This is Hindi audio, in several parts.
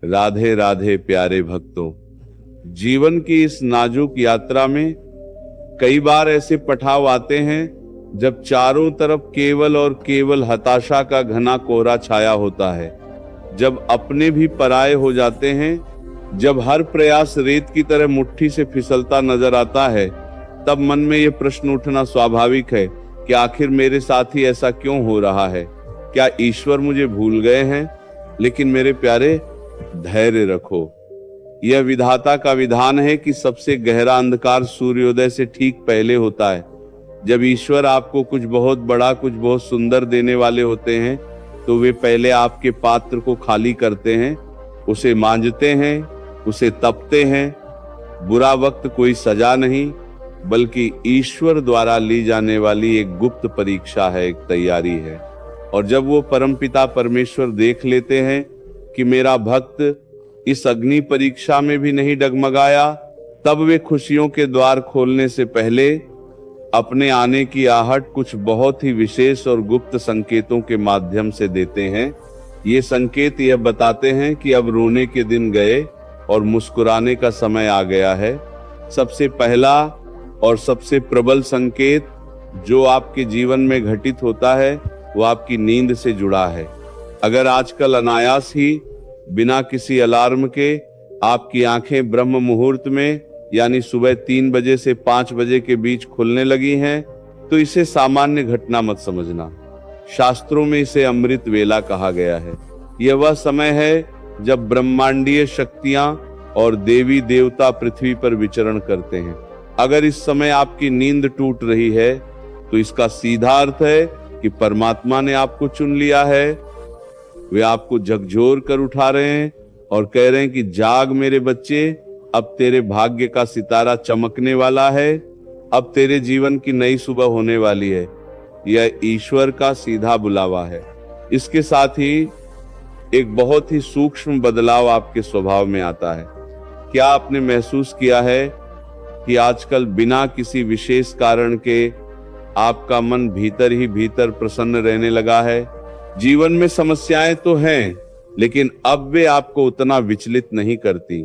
राधे राधे प्यारे भक्तों। जीवन की इस नाजुक यात्रा में कई बार ऐसे पड़ाव आते हैं जब चारों तरफ केवल और केवल हताशा का घना कोहरा छाया होता है, जब अपने भी पराये हो जाते हैं, जब हर प्रयास रेत की तरह मुट्ठी से फिसलता नजर आता है, तब मन में यह प्रश्न उठना स्वाभाविक है कि आखिर मेरे साथ ही ऐसा क्यों हो रहा है? क्या ईश्वर मुझे भूल गए हैं? लेकिन मेरे प्यारे, धैर्य रखो। यह विधाता का विधान है कि सबसे गहरा अंधकार सूर्योदय से ठीक पहले होता है। जब ईश्वर आपको कुछ बहुत बड़ा, कुछ बहुत सुंदर देने वाले होते हैं, तो वे पहले आपके पात्र को खाली करते हैं, उसे मांजते हैं, उसे तपते हैं। बुरा वक्त कोई सजा नहीं, बल्कि ईश्वर द्वारा ली जाने वाली एक गुप्त परीक्षा है, एक तैयारी है। और जब वो परमपिता परमेश्वर देख लेते हैं कि मेरा भक्त इस अग्नि परीक्षा में भी नहीं डगमगाया, तब वे खुशियों के द्वार खोलने से पहले अपने आने की आहट कुछ बहुत ही विशेष और गुप्त संकेतों के माध्यम से देते हैं। ये संकेत यह बताते हैं कि अब रोने के दिन गए और मुस्कुराने का समय आ गया है। सबसे पहला और सबसे प्रबल संकेत जो आपके जीवन में घटित होता है, वो आपकी नींद से जुड़ा है। अगर आजकल अनायास ही बिना किसी अलार्म के आपकी आंखें ब्रह्म मुहूर्त में यानी सुबह 3 बजे से 5 बजे के बीच खुलने लगी हैं, तो इसे सामान्य घटना मत समझना। शास्त्रों में इसे अमृत वेला कहा गया है। यह वह समय है जब ब्रह्मांडीय शक्तियां और देवी देवता पृथ्वी पर विचरण करते हैं। अगर इस समय आपकी नींद टूट रही है, तो इसका सीधा अर्थ है कि परमात्मा ने आपको चुन लिया है। वे आपको झकझोर कर उठा रहे हैं और कह रहे हैं कि जाग मेरे बच्चे, अब तेरे भाग्य का सितारा चमकने वाला है, अब तेरे जीवन की नई सुबह होने वाली है। यह ईश्वर का सीधा बुलावा है। इसके साथ ही एक बहुत ही सूक्ष्म बदलाव आपके स्वभाव में आता है। क्या आपने महसूस किया है कि आजकल बिना किसी विशेष कारण के आपका मन भीतर ही भीतर प्रसन्न रहने लगा है? जीवन में समस्याएं तो हैं, लेकिन अब वे आपको उतना विचलित नहीं करती।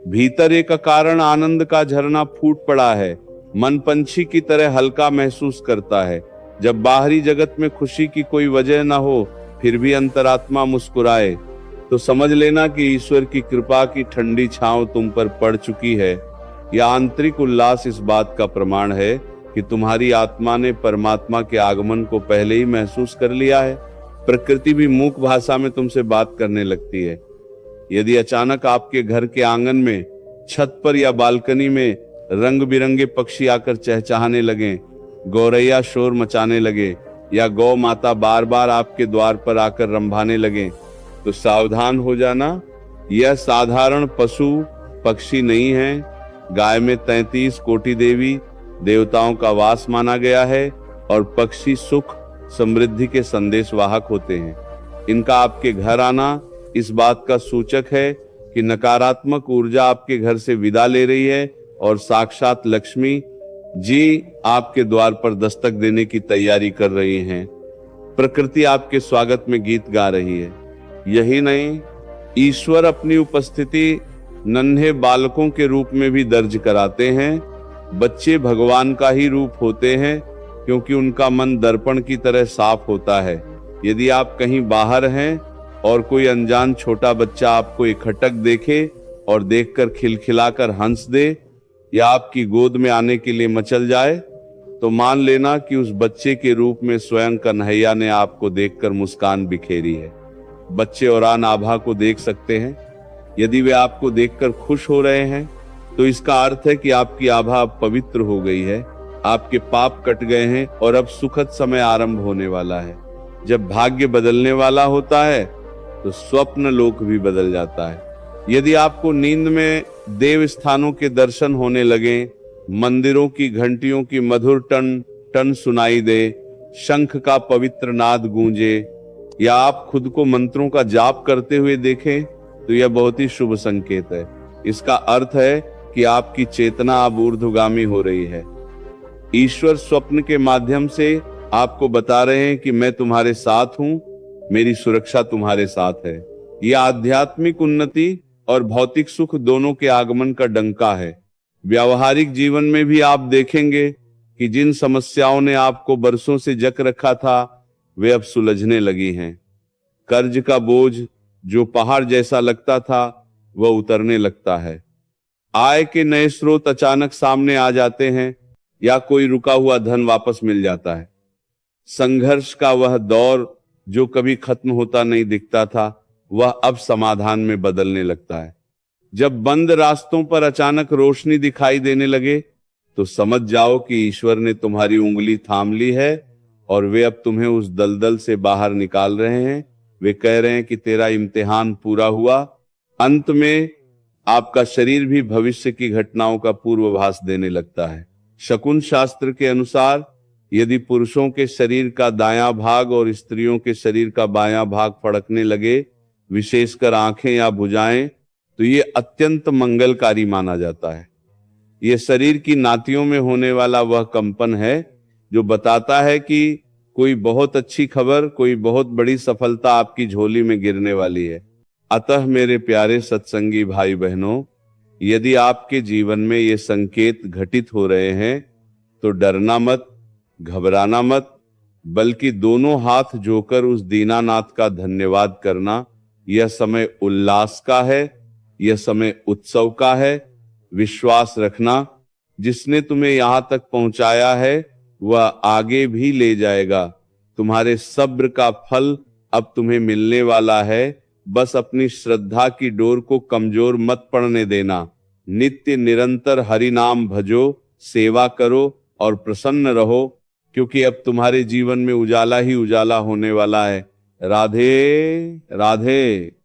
भीतर एक अकारण आनंद का झरना फूट पड़ा है। मन पंछी की तरह हल्का महसूस करता है। जब बाहरी जगत में खुशी की कोई वजह न हो, फिर भी अंतरात्मा मुस्कुराए, तो समझ लेना कि ईश्वर की कृपा की ठंडी छांव तुम पर पड़ चुकी है। यह आंतरिक उल्लास इस बात का प्रमाण है कि तुम्हारी आत्मा ने परमात्मा के आगमन को पहले ही महसूस कर लिया है। प्रकृति भी मूक भाषा में तुमसे बात करने लगती है। यदि अचानक आपके घर के आंगन में, छत पर या बालकनी में रंग बिरंगे पक्षी आकर चहचहाने लगे, गौरैया शोर मचाने लगे या गौ माता बार बार आपके द्वार पर आकर रंभाने लगे, तो सावधान हो जाना। यह साधारण पशु पक्षी नहीं है। गाय में 33 कोटि देवी देवताओं का वास माना गया है और पक्षी सुख समृद्धि के संदेशवाहक होते हैं। इनका आपके घर आना इस बात का सूचक है कि नकारात्मक ऊर्जा आपके घर से विदा ले रही है और साक्षात लक्ष्मी जी आपके द्वार पर दस्तक देने की तैयारी कर रही हैं। प्रकृति आपके स्वागत में गीत गा रही है। यही नहीं, ईश्वर अपनी उपस्थिति नन्हे बालकों के रूप में भी दर्ज कराते हैं। बच्चे भगवान का ही रूप होते हैं, क्योंकि उनका मन दर्पण की तरह साफ होता है। यदि आप कहीं बाहर हैं और कोई अनजान छोटा बच्चा आपको इकट्ठक देखे और देखकर खिलखिलाकर हंस दे या आपकी गोद में आने के लिए मचल जाए, तो मान लेना कि उस बच्चे के रूप में स्वयं कन्हैया ने आपको देखकर मुस्कान बिखेरी है। बच्चे औरान आभा को देख सकते हैं। यदि वे आपको देखकर खुश हो रहे हैं, तो इसका अर्थ है कि आपकी आभा अब पवित्र हो गई है, आपके पाप कट गए हैं और अब सुखद समय आरंभ होने वाला है। जब भाग्य बदलने वाला होता है, तो स्वप्न लोक भी बदल जाता है। यदि आपको नींद में देव स्थानों के दर्शन होने लगे, मंदिरों की घंटियों की मधुर टन टन सुनाई दे, शंख का पवित्र नाद गूंजे, या आप खुद को मंत्रों का जाप करते हुए देखें, तो यह बहुत ही शुभ संकेत है। इसका अर्थ है कि आपकी चेतना अब ऊर्ध्वगामी हो रही है। ईश्वर स्वप्न के माध्यम से आपको बता रहे हैं कि मैं तुम्हारे साथ हूं, मेरी सुरक्षा तुम्हारे साथ है। यह आध्यात्मिक उन्नति और भौतिक सुख दोनों के आगमन का डंका है। व्यावहारिक जीवन में भी आप देखेंगे कि जिन समस्याओं ने आपको बरसों से जक रखा था, वे अब सुलझने लगी हैं। कर्ज का बोझ जो पहाड़ जैसा लगता था, वह उतरने लगता है। आय के नए स्रोत अचानक सामने आ जाते हैं या कोई रुका हुआ धन वापस मिल जाता है। संघर्ष का वह दौर जो कभी खत्म होता नहीं दिखता था, वह अब समाधान में बदलने लगता है। जब बंद रास्तों पर अचानक रोशनी दिखाई देने लगे, तो समझ जाओ कि ईश्वर ने तुम्हारी उंगली थाम ली है और वे अब तुम्हें उस दलदल से बाहर निकाल रहे हैं। वे कह रहे हैं कि तेरा इम्तिहान पूरा हुआ। अंत में आपका शरीर भी भविष्य की घटनाओं का पूर्वाभास देने लगता है। शकुन शास्त्र के अनुसार यदि पुरुषों के शरीर का दायां भाग और स्त्रियों के शरीर का बायां भाग फड़कने लगे, विशेषकर आंखें या भुजाएं, तो ये अत्यंत मंगलकारी माना जाता है। ये शरीर की नातियों में होने वाला वह कंपन है जो बताता है कि कोई बहुत अच्छी खबर, कोई बहुत बड़ी सफलता आपकी झोली में गिरने वाली है। अतः मेरे प्यारे सत्संगी भाई बहनों, यदि आपके जीवन में ये संकेत घटित हो रहे हैं, तो डरना मत, घबराना मत, बल्कि दोनों हाथ जोकर उस दीनानाथ का धन्यवाद करना। यह समय उल्लास का है, यह समय उत्सव का है। विश्वास रखना, जिसने तुम्हें यहां तक पहुंचाया है वह आगे भी ले जाएगा। तुम्हारे सब्र का फल अब तुम्हें मिलने वाला है। बस अपनी श्रद्धा की डोर को कमजोर मत पड़ने देना। नित्य निरंतर हरि नाम भजो, सेवा करो और प्रसन्न रहो, क्योंकि अब तुम्हारे जीवन में उजाला ही उजाला होने वाला है। राधे राधे।